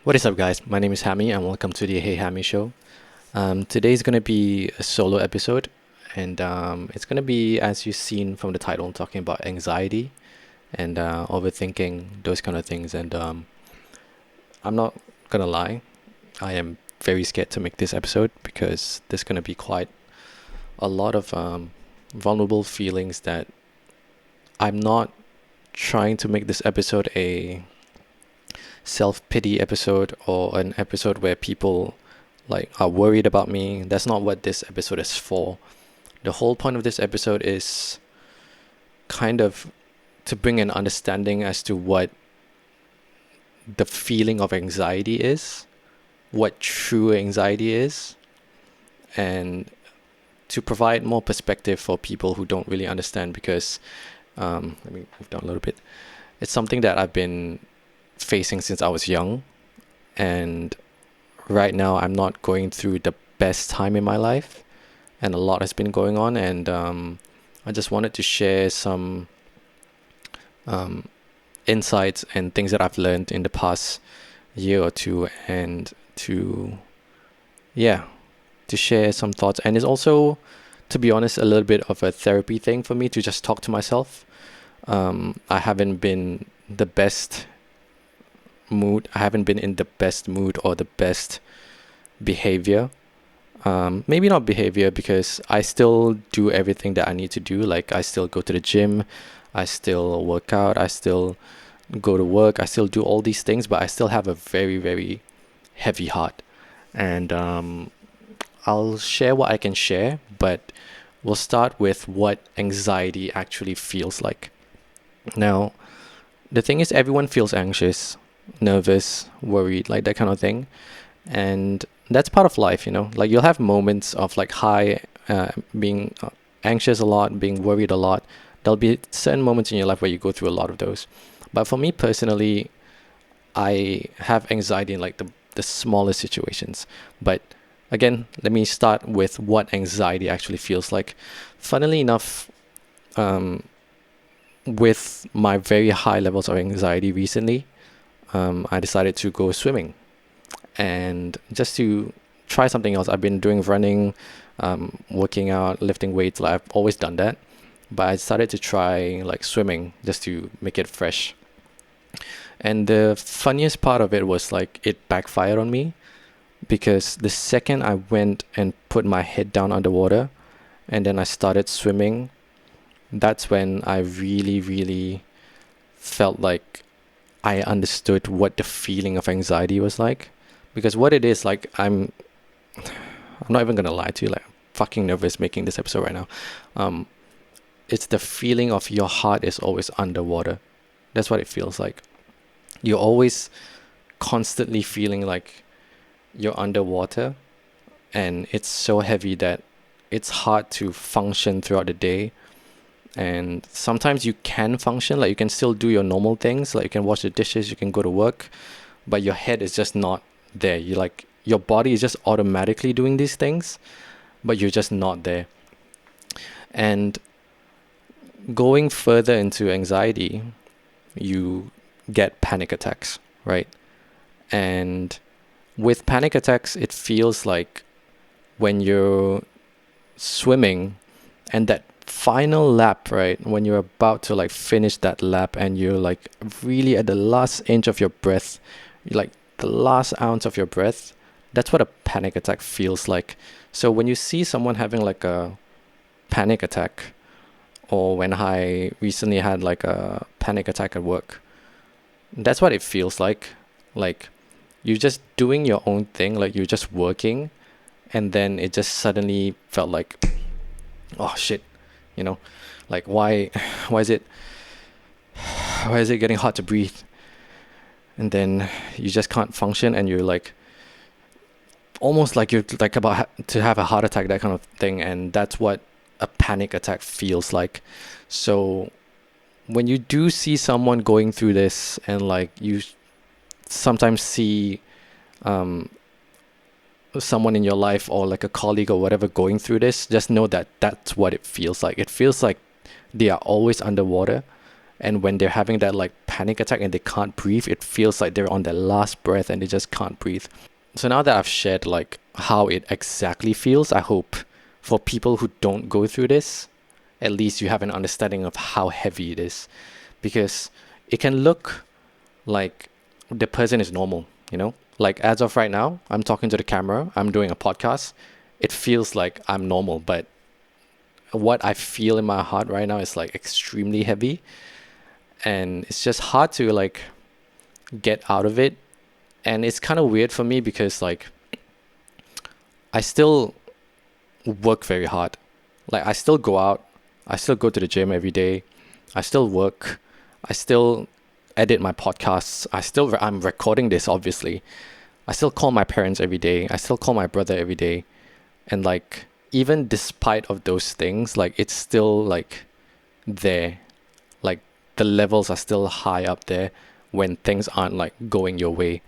What is up, guys? My name is Hammy, and welcome to the Hey Hammy Show. Today's gonna be a solo episode, and it's gonna be, as you've seen from the title, talking about anxiety and overthinking, those kind of things. And I'm not gonna lie, I am very scared to make this episode because there's gonna be quite a lot of vulnerable feelings that I'm not trying to make this episode a self-pity episode or an episode where people like are worried about me. That's not what this episode is for. The whole point of this episode is kind of to bring an understanding as to what the feeling of anxiety is, what true anxiety is, and to provide more perspective for people who don't really understand because let me move down a little bit. It's something that I've been facing since I was young, and right now I'm not going through the best time in my life, and a lot has been going on, and I just wanted to share some insights and things that I've learned in the past year or two, and yeah, to share some thoughts. And it's also, to be honest, a little bit of a therapy thing for me to just talk to myself. I haven't been the best mood. I haven't been in the best mood or the best behavior. Maybe not behavior, because I still do everything that I need to do. Like, I still go to the gym, I still work out, I still go to work, I still do all these things, but I still have a very, very heavy heart. And I'll share what I can share, but we'll start with what anxiety actually feels like. Now, the thing is, everyone feels anxious, nervous, worried, like that kind of thing. And that's part of life, like you'll have moments of like being anxious a lot, being worried a lot. There'll be certain moments in your life where you go through a lot of those. But for me personally, I have anxiety in like the smallest situations. But again, let me start with what anxiety actually feels like. Funnily enough, with my very high levels of anxiety recently, I decided to go swimming and just to try something else. I've been doing running, working out, lifting weights. Like, I've always done that, but I decided to try like swimming just to make it fresh. And the funniest part of it was like it backfired on me, because the second I went and put my head down underwater and then I started swimming, that's when I really, really felt like I understood what the feeling of anxiety was like. Because what it is, like, I'm not even gonna lie to you, like, I'm fucking nervous making this episode right now. It's the feeling of your heart is always underwater. That's what it feels like. You're always constantly feeling like you're underwater, and it's so heavy that it's hard to function throughout the day. And sometimes you can function, like you can still do your normal things, like you can wash the dishes, you can go to work, but your head is just not there. You like, your body is just automatically doing these things, but you're just not there. And going further into anxiety, you get panic attacks, right? And with panic attacks, it feels like when you're swimming and that final lap, right? When you're about to like finish that lap and you're like really at the last inch of your breath, like the last ounce of your breath, that's what a panic attack feels like. So when you see someone having like a panic attack, or when I recently had like a panic attack at work, that's what it feels like. Like, you're just doing your own thing, like you're just working, and then it just suddenly felt like, oh shit, like why is it getting hard to breathe? And then you just can't function, and you're like almost like you're like about to have a heart attack, that kind of thing. And that's what a panic attack feels like. So when you do see someone going through this, and like you sometimes see someone in your life or like a colleague or whatever going through this, just know that that's what it feels like. It feels like they are always underwater, And when they're having that like panic attack and they can't breathe, it feels like they're on their last breath and they just can't breathe. So now that I've shared like how it exactly feels, I hope for people who don't go through this, at least you have an understanding of how heavy it is. Because it can look like the person is normal, you know? Like as of right now, I'm talking to the camera, I'm doing a podcast. It feels like I'm normal, but what I feel in my heart right now is like extremely heavy. And it's just hard to like get out of it. And it's kind of weird for me because like I still work very hard. Like I still go out, I still go to the gym every day, I still work, I still edit my podcasts, I'm recording this obviously. I still call my parents every day, I still call my brother every day. And like even despite of those things, like it's still like there. Like the levels are still high up there when things aren't like going your way.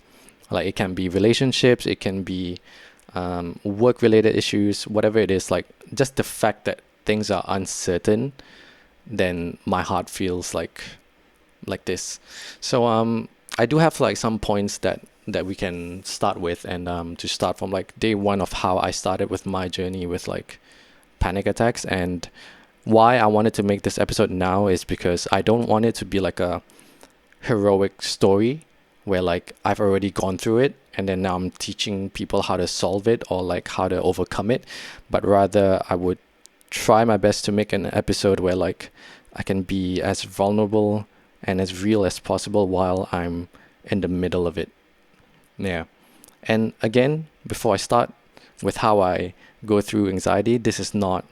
Like it can be relationships, it can be work related issues, whatever it is. Like just the fact that things are uncertain, then my heart feels like this. So I do have like some points that we can start with, and to start from like day one of how I started with my journey with like panic attacks. And why I wanted to make this episode now is because I don't want it to be like a heroic story where like I've already gone through it and then now I'm teaching people how to solve it or like how to overcome it, but rather I would try my best to make an episode where like I can be as vulnerable and as real as possible while I'm in the middle of it. Yeah. And again, before I start with how I go through anxiety, this is not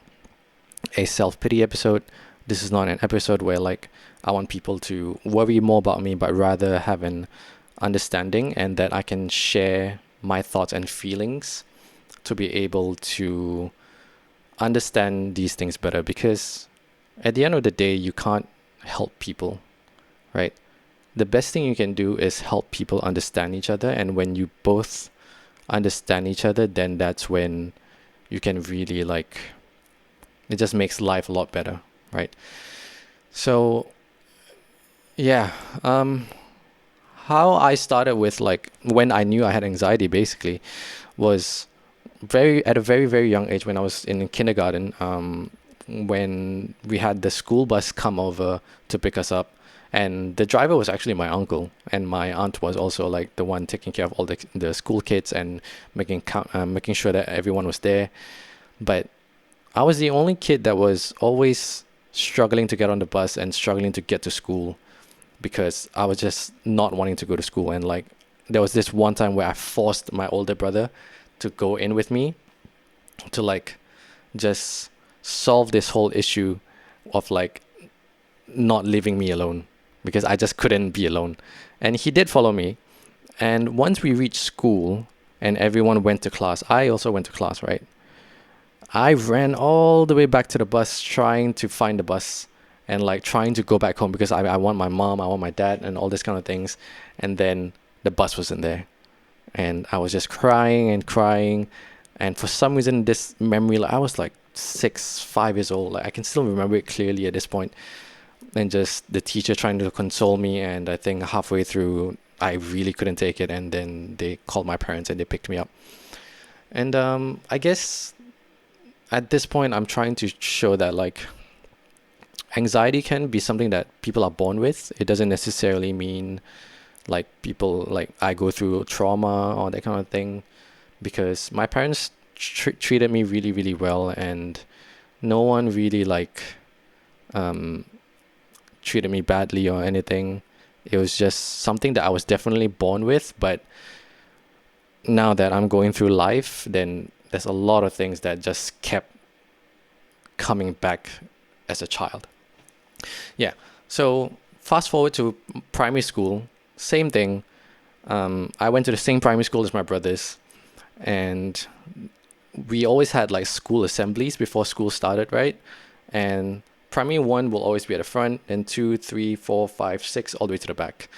a self-pity episode. This is not an episode where like I want people to worry more about me, but rather have an understanding and that I can share my thoughts and feelings to be able to understand these things better. Because at the end of the day, you can't help people, right? The best thing you can do is help people understand each other. And when you both understand each other, then that's when you can really like, it just makes life a lot better, right? So yeah, how I started with like when I knew I had anxiety basically was at a very very young age when I was in kindergarten. When we had the school bus come over to pick us up, and the driver was actually my uncle, and my aunt was also like the one taking care of all the school kids and making sure that everyone was there. But I was the only kid that was always struggling to get on the bus and struggling to get to school because I was just not wanting to go to school. And like there was this one time where I forced my older brother to go in with me to like just solve this whole issue of like not leaving me alone because I just couldn't be alone. And he did follow me. And once we reached school and everyone went to class, I also went to class, right? I ran all the way back to the bus trying to find the bus and like trying to go back home because I want my mom, I want my dad and all these kind of things. And then the bus wasn't there. And I was just crying and crying. And for some reason, this memory, like I was like 5 years old. Like I can still remember it clearly at this point. And just the teacher trying to console me. And I think halfway through, I really couldn't take it. And then they called my parents and they picked me up. And I guess at this point, I'm trying to show that like anxiety can be something that people are born with. It doesn't necessarily mean like people like I go through trauma or that kind of thing, because my parents treated me really really well, and no one really like treated me badly or anything. It was just something that I was definitely born with. But now that I'm going through life, then there's a lot of things that just kept coming back as a child. Yeah. So fast forward to primary school, same thing. I went to the same primary school as my brothers, and we always had like school assemblies before school started, right? And primary 1 will always be at the front, and 2, 3, 4, 5, 6, all the way to the back.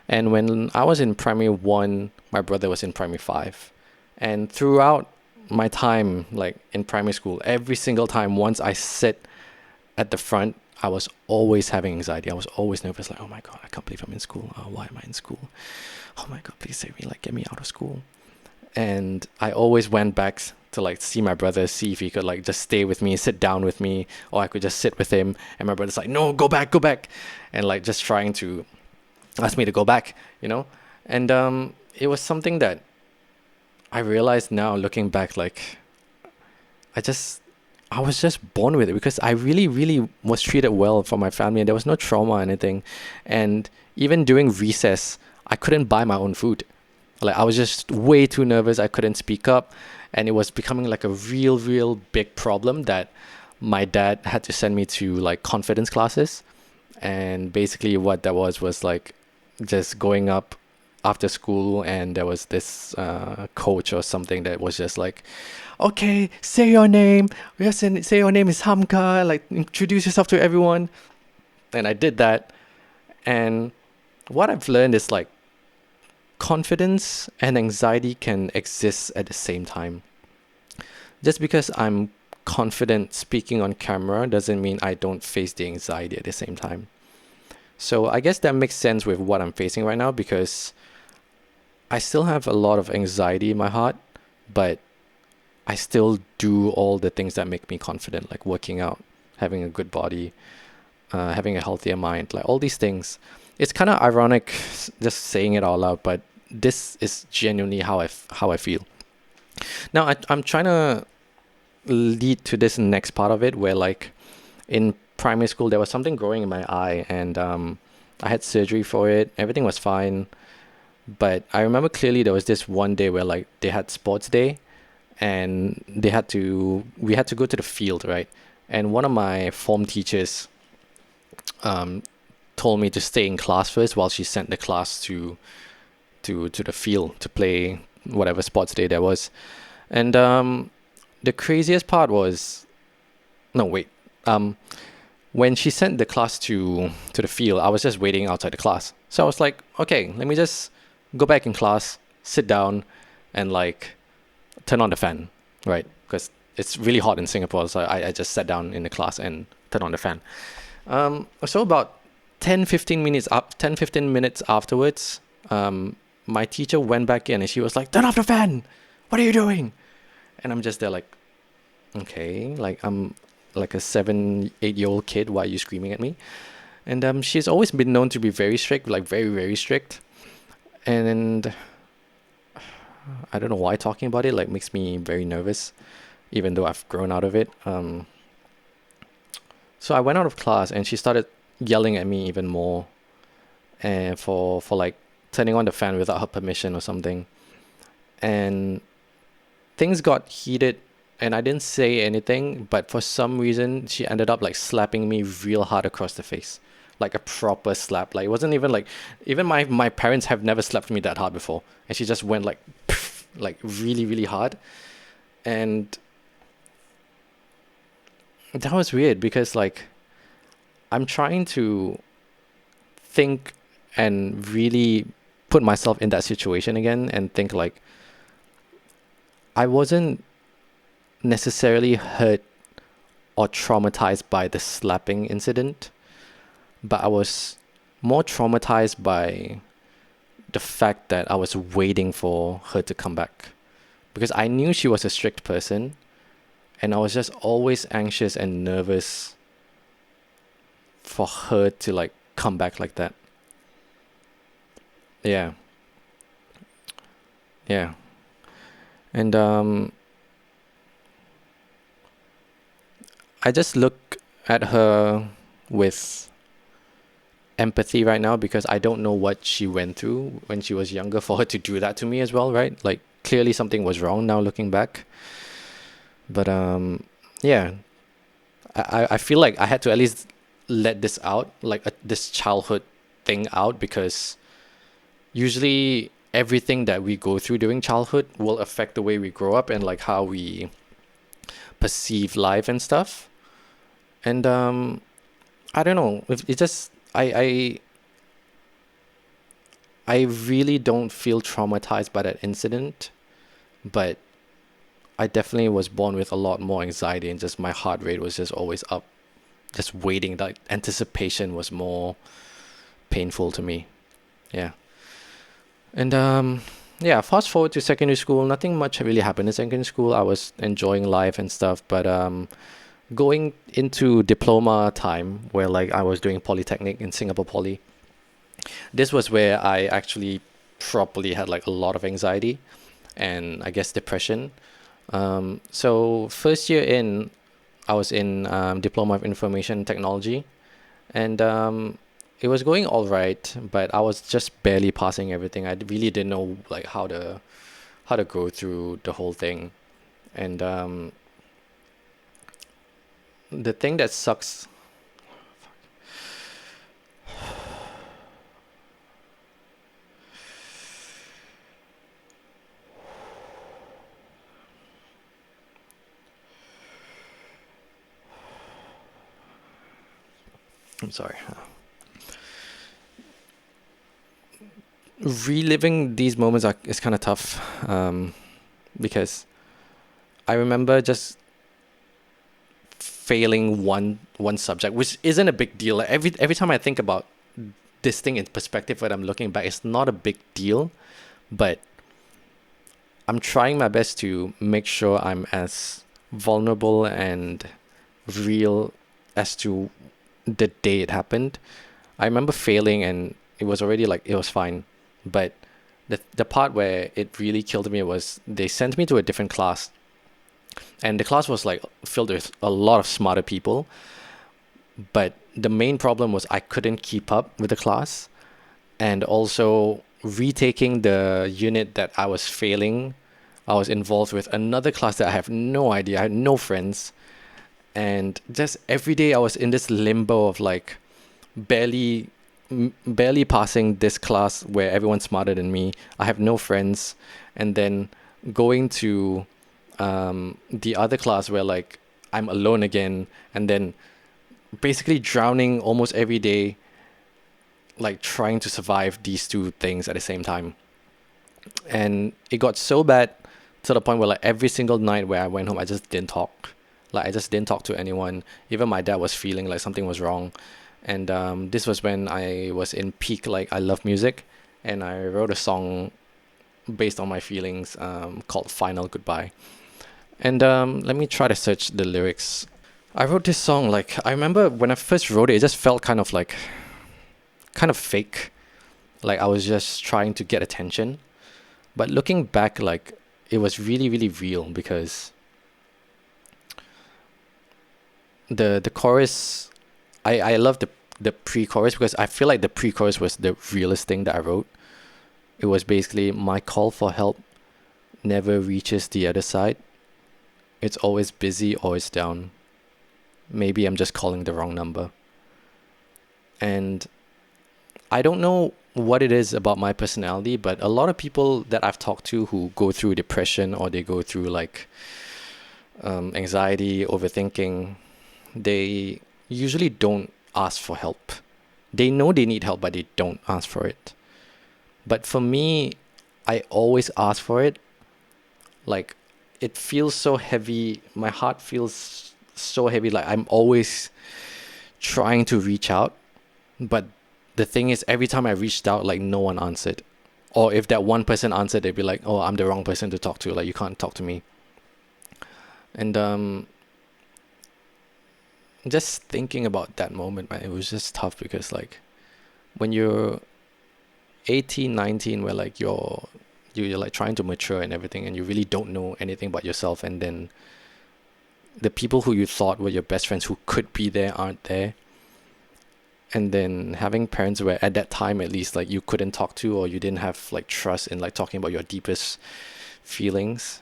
And when I was in primary 1, my brother was in primary 5. And throughout my time, like in primary school, every single time, once I sit at the front, I was always having anxiety. I was always nervous, like, oh my God, I can't believe I'm in school. Why am I in school? Oh my God, please save me, like, get me out of school. And I always went back to like see my brother, see if he could like just stay with me, sit down with me, or I could just sit with him. And my brother's like, no, go back, go back. And like just trying to ask me to go back, you know? And it was something that I realized now looking back, like, I just I was just born with it because I really, really was treated well from my family and there was no trauma or anything. And even during recess, I couldn't buy my own food. Like I was just way too nervous. I couldn't speak up. And it was becoming like a real, real big problem that my dad had to send me to like confidence classes. And basically what that was like just going up after school and there was this coach or something that was just like, okay, say your name. Yes, and say your name is Hamka. Like introduce yourself to everyone. And I did that. And what I've learned is like confidence and anxiety can exist at the same time. Just because I'm confident speaking on camera doesn't mean I don't face the anxiety at the same time. So I guess that makes sense with what I'm facing right now because I still have a lot of anxiety in my heart, but I still do all the things that make me confident, like working out, having a good body, having a healthier mind, like all these things. It's kind of ironic just saying it all out, but this is genuinely how I feel. Now I'm trying to lead to this next part of it where like in primary school there was something growing in my eye and I had surgery for it. Everything was fine. But I remember clearly there was this one day where like they had sports day and we had to go to the field, right? And one of my form teachers told me to stay in class first while she sent the class to the field to play whatever sports day there was. And the craziest part was no wait. When she sent the class to the field, I was just waiting outside the class. So I was like, okay, let me just go back in class, sit down, and like turn on the fan, right? Because it's really hot in Singapore, so I just sat down in the class and turned on the fan. So about 10-15 minutes afterwards, my teacher went back in and she was like, turn off the fan! What are you doing? And I'm just there like, okay, like I'm like a 7-8-year-old kid, why are you screaming at me? And she's always been known to be very strict, like very, very strict. And I don't know why talking about it like makes me very nervous, even though I've grown out of it. So I went out of class and she started yelling at me even more, and for like turning on the fan without her permission or something. And things got heated and I didn't say anything, but for some reason she ended up like slapping me real hard across the face. Like a proper slap. Like it wasn't even like, even my parents have never slapped me that hard before. And she just went like like really, really hard. And that was weird because like I'm trying to think and really put myself in that situation again and think like I wasn't necessarily hurt or traumatized by the slapping incident, but I was more traumatized by the fact that I was waiting for her to come back because I knew she was a strict person and I was just always anxious and nervous for her to like come back like that. Yeah. Yeah. And I just look at her with empathy right now because I don't know what she went through when she was younger for her to do that to me as well, right? Like clearly something was wrong now looking back. But yeah, I feel like I had to at least let this out, like this childhood thing out, because usually everything that we go through during childhood will affect the way we grow up and like how we perceive life and stuff. And I don't know, it just I really don't feel traumatized by that incident, but I definitely was born with a lot more anxiety and just my heart rate was just always up just waiting. Like anticipation was more painful to me. Yeah. And yeah, fast forward to secondary school, nothing much really happened in secondary school. I was enjoying life and stuff, but going into diploma time where like I was doing polytechnic in Singapore Poly, this was where I actually properly had like a lot of anxiety and I guess depression. So first year in, I was in diploma of information technology, and it was going all right, but I was just barely passing everything. I really didn't know like how to go through the whole thing, and the thing that sucks. I'm sorry. Reliving these moments is kind of tough, because I remember just failing one subject, which isn't a big deal. Like every time I think about this thing in perspective when I'm looking back, it's not a big deal, but I'm trying my best to make sure I'm as vulnerable and real as to the day it happened. I remember failing and it was already like it was fine, but the part where it really killed me was they sent me to a different class, and the class was like filled with a lot of smarter people, but the main problem was I couldn't keep up with the class, and also retaking the unit that I was failing. I was involved with another class that I have no idea. I had no friends, and just every day I was in this limbo of like barely barely passing this class where everyone's smarter than me. I have no friends, and then going to the other class where like I'm alone again, and then basically drowning almost every day, like trying to survive these two things at the same time. And it got so bad to the point where like every single night where I went home, I just didn't talk. Like I just didn't talk to anyone. Even my dad was feeling like something was wrong. And this was when I was in peak, like I love music, and I wrote a song based on my feelings called Final Goodbye. And let me try to search the lyrics. I wrote this song, like, I remember when I first wrote it, it just felt kind of fake. Like I was just trying to get attention. But looking back, like, it was really, really real because the chorus, I love the pre-chorus because I feel like the pre-chorus was the realest thing that I wrote. It was basically my call for help never reaches the other side. It's always busy, always down. Maybe I'm just calling the wrong number. And I don't know what it is about my personality, but a lot of people that I've talked to who go through depression or they go through like anxiety, overthinking, they usually don't ask for help. They know they need help, but they don't ask for it. But for me, I always ask for it. Like, it feels so heavy. My heart feels so heavy. Like, I'm always trying to reach out. But the thing is, every time I reached out, like, no one answered. Or if that one person answered, they'd be like, oh, I'm the wrong person to talk to. Like, you can't talk to me. And just thinking about that moment, man, it was just tough because, like, when you're 18, 19, where, like, you're like trying to mature and everything, and you really don't know anything about yourself, and then the people who you thought were your best friends who could be there aren't there. And then having parents where at that time at least like you couldn't talk to, or you didn't have like trust in like talking about your deepest feelings,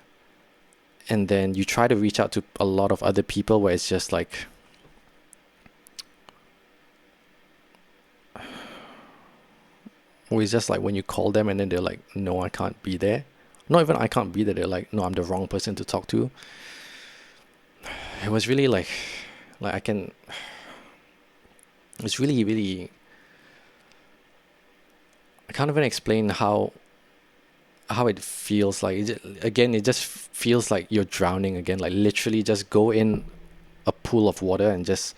and then you try to reach out to a lot of other people where it's just like it's just like when you call them and then they're like, no, I can't be there. Not even I can't be there, they're like, no, I'm the wrong person to talk to. It was really like I can it's really, really, I can't even explain how it feels like. Again, it just feels like you're drowning again. Like literally, just go in a pool of water and just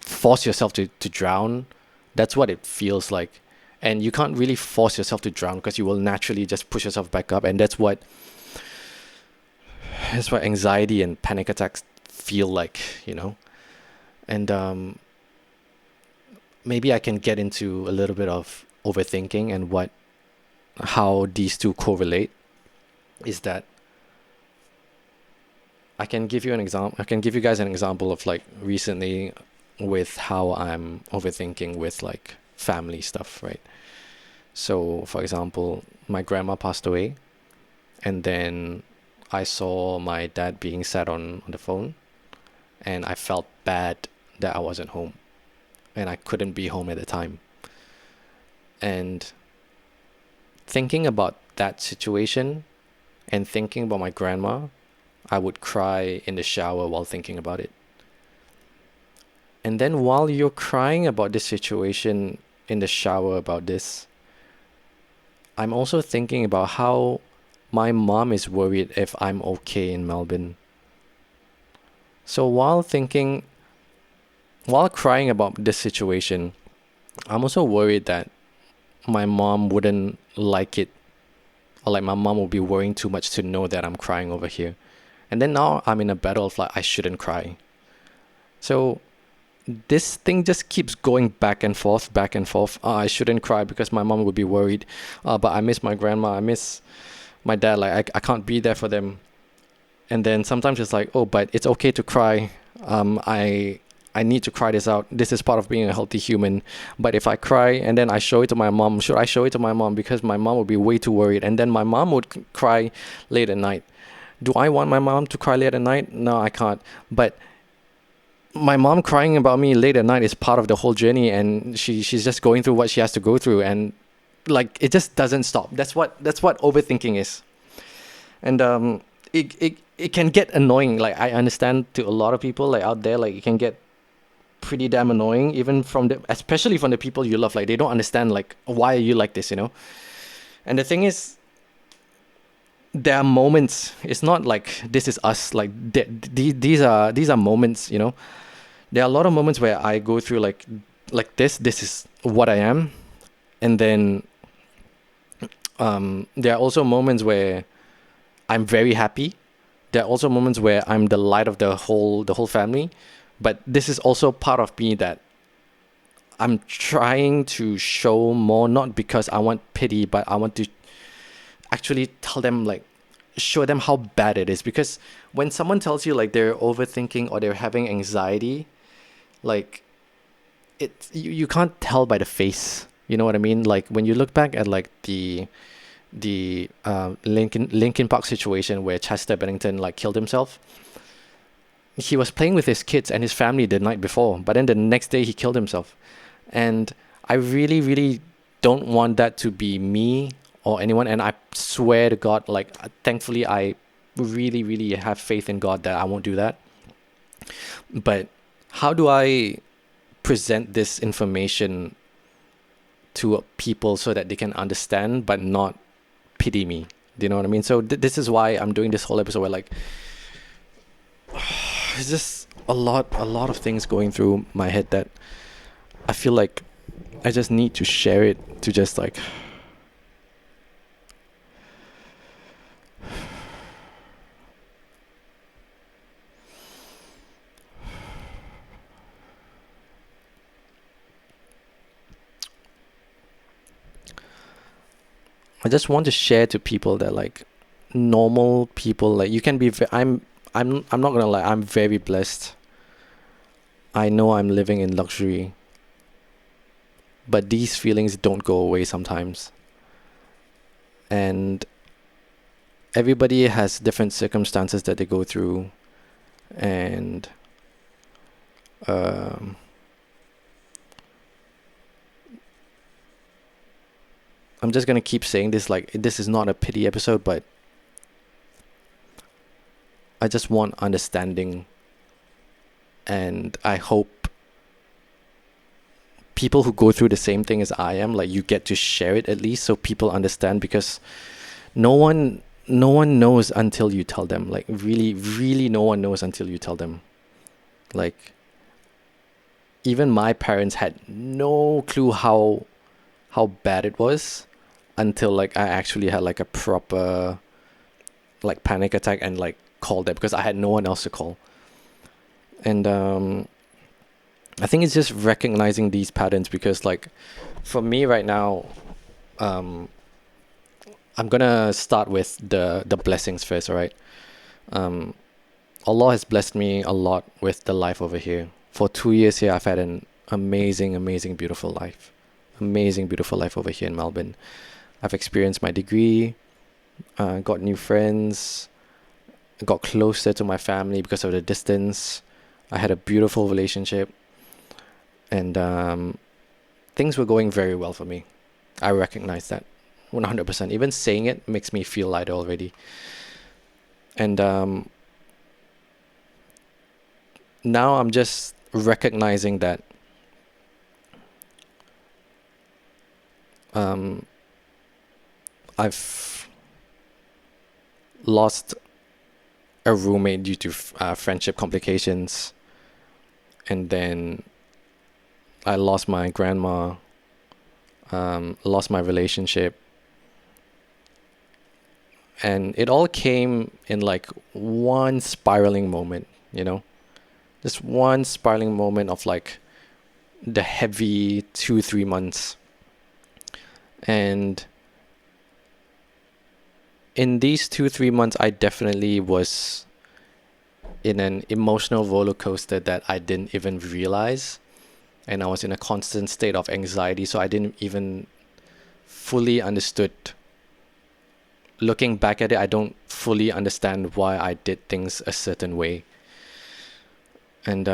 force yourself to drown. That's what it feels like. And you can't really force yourself to drown because you will naturally just push yourself back up. And that's what anxiety and panic attacks feel like, you know. And maybe I can get into a little bit of overthinking and how these two correlate. Is that I can give you an example. I can give you guys an example of like recently with how I'm overthinking with like family stuff, right? So, for example, my grandma passed away, and then I saw my dad being sad on the phone, and I felt bad that I wasn't home and I couldn't be home at the time. And thinking about that situation and thinking about my grandma, I would cry in the shower while thinking about it. And then while you're crying about this situation in the shower about this, I'm also thinking about how my mom is worried if I'm okay in Melbourne. So while crying about this situation, I'm also worried that my mom wouldn't like it, or like my mom will be worrying too much to know that I'm crying over here. And then now I'm in a battle of like, I shouldn't cry. So this thing just keeps going back and forth, back and forth. I shouldn't cry because my mom would be worried. But I miss my grandma. I miss my dad. Like I can't be there for them. And then sometimes it's like, oh, but it's okay to cry. I need to cry this out. This is part of being a healthy human. But if I cry and then I show it to my mom, should I show it to my mom? Because my mom would be way too worried. And then my mom would cry late at night. Do I want my mom to cry late at night? No, I can't. But my mom crying about me late at night is part of the whole journey, and she's just going through what she has to go through, and like it just doesn't stop. That's what overthinking is. And it can get annoying. Like I understand to a lot of people like out there, like it can get pretty damn annoying, even especially from the people you love. Like they don't understand like why are you like this, you know. And the thing is, there are moments. It's not like this is us. Like these are moments, you know. There are a lot of moments where I go through like this is what I am. And then there are also moments where I'm very happy. There are also moments where I'm the light of the whole family. But this is also part of me that I'm trying to show more, not because I want pity, but I want to actually tell them, like, show them how bad it is. Because when someone tells you like they're overthinking or they're having anxiety, like you can't tell by the face. You know what I mean? Like when you look back at like the Linkin Park situation where Chester Bennington like killed himself. He was playing with his kids and his family the night before, but then the next day he killed himself. And I really, really don't want that to be me or anyone. And I swear to God, like, thankfully, I really, really have faith in God that I won't do that. But how do I present this information to people so that they can understand but not pity me? Do you know what I mean? So this is why I'm doing this whole episode where like it's just a lot of things going through my head that I feel like I just need to share it to just like I just want to share to people that like normal people, like you can be I'm not gonna lie, I'm very blessed. I know I'm living in luxury, but these feelings don't go away sometimes. And everybody has different circumstances that they go through. And I'm just gonna keep saying this, like this is not a pity episode, but I just want understanding. And I hope people who go through the same thing as I am, like you get to share it at least so people understand, because no one knows until you tell them. Like really, really no one knows until you tell them. Like even my parents had no clue how bad it was until like I actually had like a proper like panic attack and like called them because I had no one else to call. And I think it's just recognizing these patterns because like for me right now, um, I'm gonna start with the blessings first, all right? Um, Allah has blessed me a lot with the life over here. For 2 years here, I've had an amazing, amazing, beautiful life. Amazing, beautiful life over here in Melbourne. I've experienced my degree, got new friends, got closer to my family because of the distance. I had a beautiful relationship, and things were going very well for me. I recognize that 100%. Even saying it makes me feel lighter already. And now I'm just recognizing that I've lost a roommate due to friendship complications, and then I lost my grandma, lost my relationship, and it all came in like one spiraling moment, you know, just one spiraling moment of like the heavy 2 3 months. And in these 2 3 months, I definitely was in an emotional roller coaster that I didn't even realize. And I was in a constant state of anxiety, so I didn't even fully understood. Looking back at it, I don't fully understand why I did things a certain way. And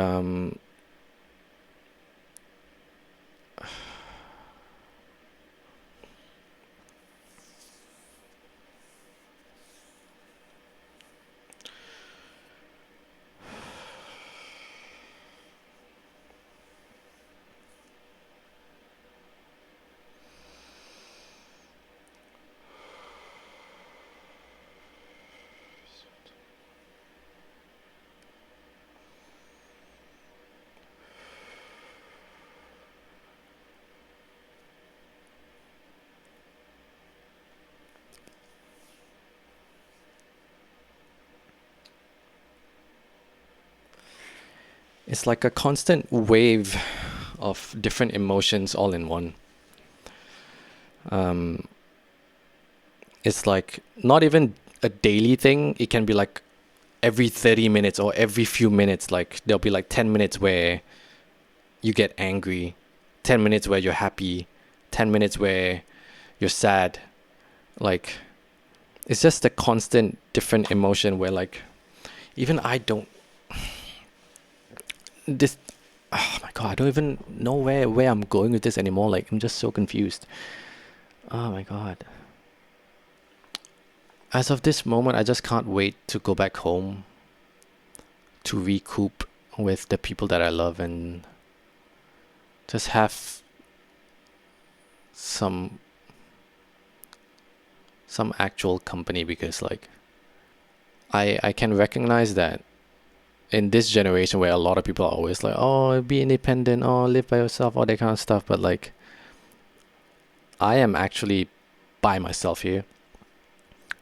it's like a constant wave of different emotions all in one. Um, it's like not even a daily thing. It can be like every 30 minutes or every few minutes. Like there'll be like 10 minutes where you get angry, 10 minutes where you're happy, 10 minutes where you're sad. Like it's just a constant different emotion where like even I don't this oh my god, I don't even know where I'm going with this anymore. Like I'm just so confused. Oh my god. As of this moment, I just can't wait to go back home to recoup with the people that I love and just have some actual company because like I can recognize that in this generation where a lot of people are always like, oh, be independent, oh, live by yourself, all that kind of stuff. But like, I am actually by myself here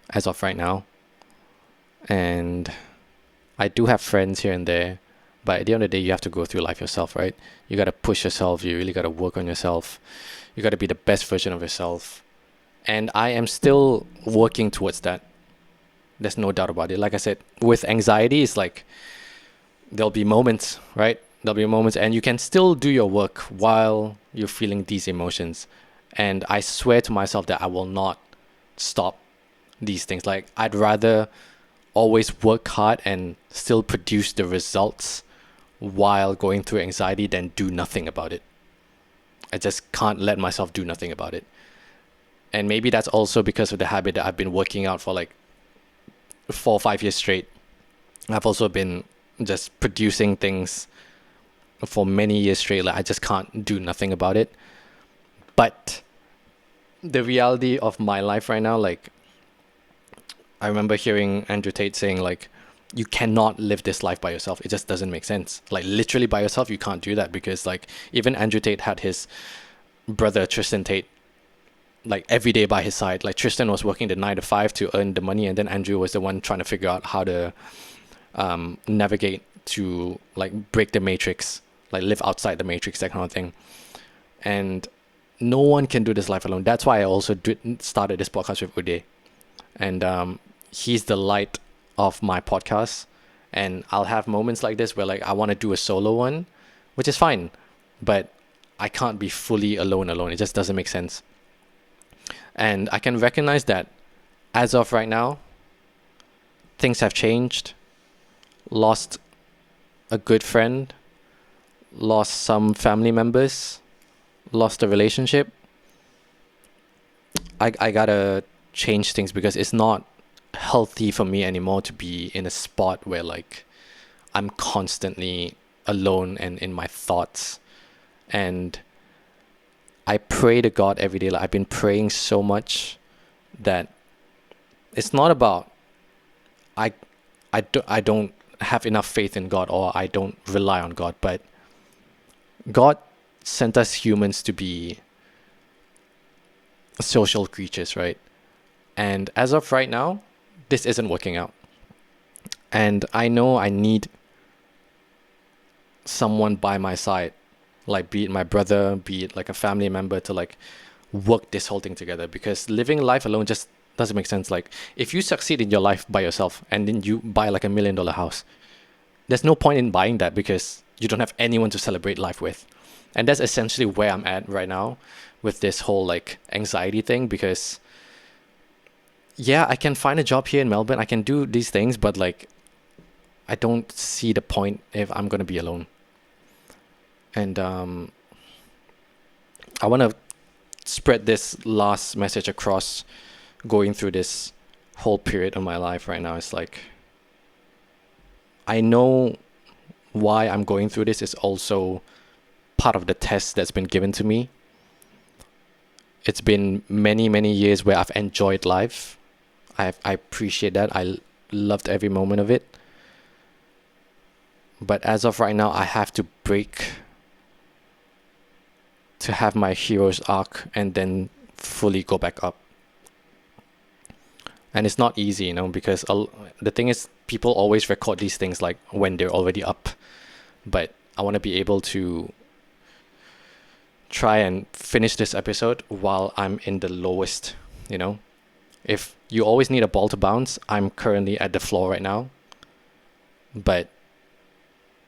as of right now. And I do have friends here and there. But at the end of the day, you have to go through life yourself, right? You got to push yourself. You really got to work on yourself. You got to be the best version of yourself. And I am still working towards that. There's no doubt about it. Like I said, with anxiety, it's like there'll be moments, right? There'll be moments, and you can still do your work while you're feeling these emotions. And I swear to myself that I will not stop these things. Like, I'd rather always work hard and still produce the results while going through anxiety than do nothing about it. I just can't let myself do nothing about it. And maybe that's also because of the habit that I've been working out for like 4 or 5 years straight. I've also been just producing things for many years straight. Like I just can't do nothing about it. But the reality of my life right now, like I remember hearing Andrew Tate saying like you cannot live this life by yourself. It just doesn't make sense. Like literally by yourself, you can't do that, because like even Andrew Tate had his brother Tristan Tate like every day by his side. Like Tristan was working the 9 to 5 to earn the money, and then Andrew was the one trying to figure out how to navigate to like break the matrix, like live outside the matrix, that kind of thing. And no one can do this life alone. That's why I also started this podcast with Uday, and he's the light of my podcast. And I'll have moments like this where like I want to do a solo one, which is fine, but I can't be fully alone. It just doesn't make sense. And I can recognize that as of right now, things have changed. Lost a good friend, lost some family members, lost a relationship. I gotta change things, because it's not healthy for me anymore to be in a spot where like I'm constantly alone and in my thoughts. And I pray to God every day. Like I've been praying so much that it's not about I don't have enough faith in God, or I don't rely on God, but God sent us humans to be social creatures, right? And as of right now, this isn't working out. And I know I need someone by my side, like be it my brother, be it like a family member, to like work this whole thing together, because living life alone just doesn't make sense. Like if you succeed in your life by yourself and then you buy like $1 million house, there's no point in buying that, because you don't have anyone to celebrate life with. And that's essentially where I'm at right now with this whole like anxiety thing, because yeah, I can find a job here in Melbourne, I can do these things, but like I don't see the point if I'm going to be alone. And I want to spread this last message across going through this whole period of my life right now. It's like, I know why I'm going through this is also part of the test that's been given to me. It's been many, many years where I've enjoyed life. I appreciate that. I loved every moment of it. But as of right now, I have to break to have my hero's arc and then fully go back up. And it's not easy, because the thing is, people always record these things like when they're already up. But I want to be able to try and finish this episode while I'm in the lowest, If you always need a ball to bounce, I'm currently at the floor right now. But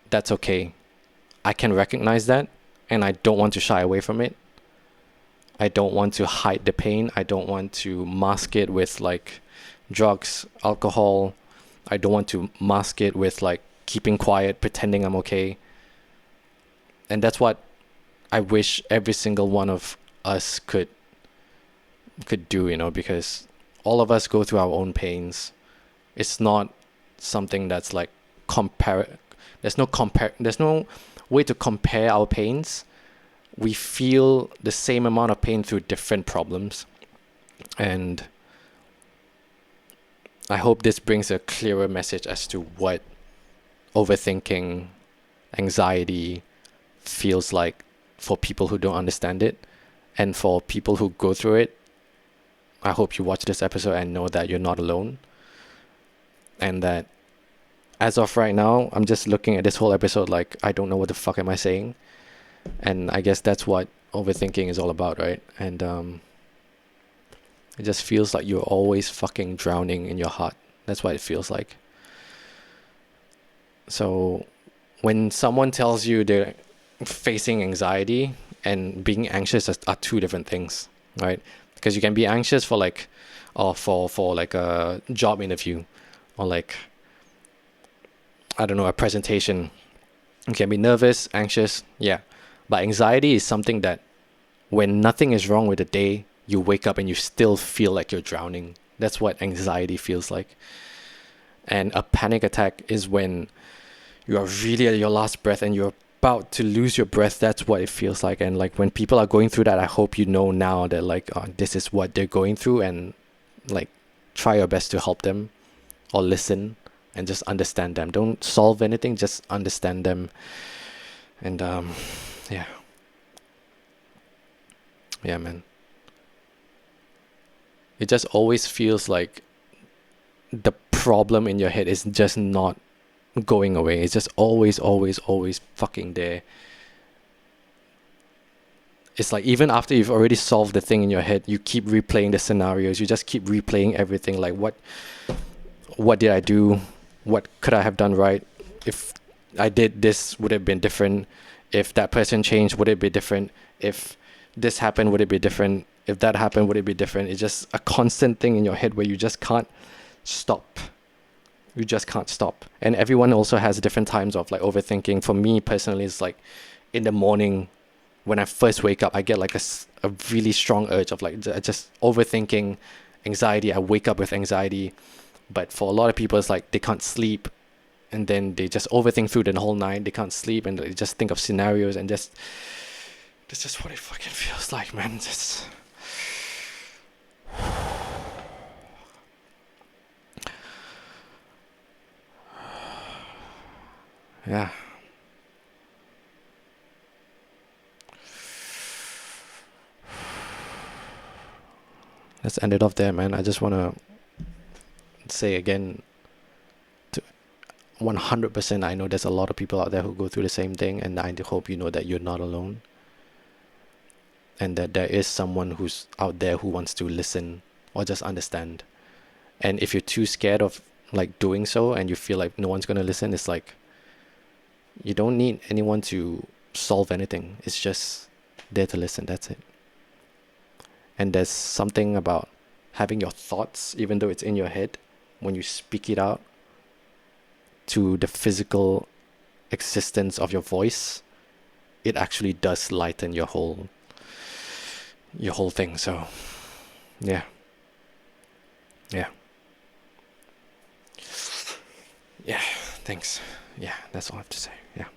that's okay. I can recognize that, and I don't want to shy away from it. I don't want to hide the pain. I don't want to mask it with like drugs, alcohol. I don't want to mask it with like keeping quiet, pretending I'm okay. And that's what I wish every single one of us could do, because all of us go through our own pains. It's not something that's like there's no way to compare our pains. We feel the same amount of pain through different problems. And I hope this brings a clearer message as to what overthinking, anxiety feels like for people who don't understand it. And for people who go through it, I hope you watch this episode and know that you're not alone. And that as of right now, I'm just looking at this whole episode like, I don't know what the fuck am I saying. And I guess that's what overthinking is all about, right? And it just feels like you're always fucking drowning in your heart. That's what it feels like. So when someone tells you they're facing anxiety and being anxious are two different things, right? Because you can be anxious for like, or for like a job interview, or like, I don't know, a presentation. You can be nervous, anxious, yeah. But anxiety is something that when nothing is wrong with the day, you wake up and you still feel like you're drowning. That's what anxiety feels like. And a panic attack is when you are really at your last breath and you're about to lose your breath. That's what it feels like. And like when people are going through that, I hope you know now that like, this is what they're going through, and like try your best to help them or listen and just understand them. Don't solve anything, just understand them. And yeah, yeah, man. It just always feels like the problem in your head is just not going away. It's just always, always, always fucking there. It's like even after you've already solved the thing in your head, you keep replaying the scenarios. You just keep replaying everything. Like what did I do? What could I have done right? If I did this, would it have been different? If that person changed, would it be different? If this happened, would it be different? If that happened, would it be different? It's just a constant thing in your head where you just can't stop. You just can't stop. And everyone also has different times of like overthinking. For me personally, it's like in the morning when I first wake up, I get like a really strong urge of like just overthinking, anxiety. I wake up with anxiety. But for a lot of people, it's like they can't sleep, and then they just overthink through the whole night. They can't sleep, and they just think of scenarios, and just that's just what it fucking feels like, man. Just yeah. Let's end it off there, man. I just want to say again, to 100%, I know there's a lot of people out there who go through the same thing, and I hope you know that you're not alone, and that there is someone who's out there who wants to listen or just understand. And if you're too scared of like doing so, and you feel like no one's gonna listen, it's like you don't need anyone to solve anything. It's just there to listen. That's it. And there's something about having your thoughts, even though it's in your head, when you speak it out to the physical existence of your voice, it actually does lighten your whole thing. So yeah, yeah, yeah. Thanks. Yeah, that's all I have to say. Yeah.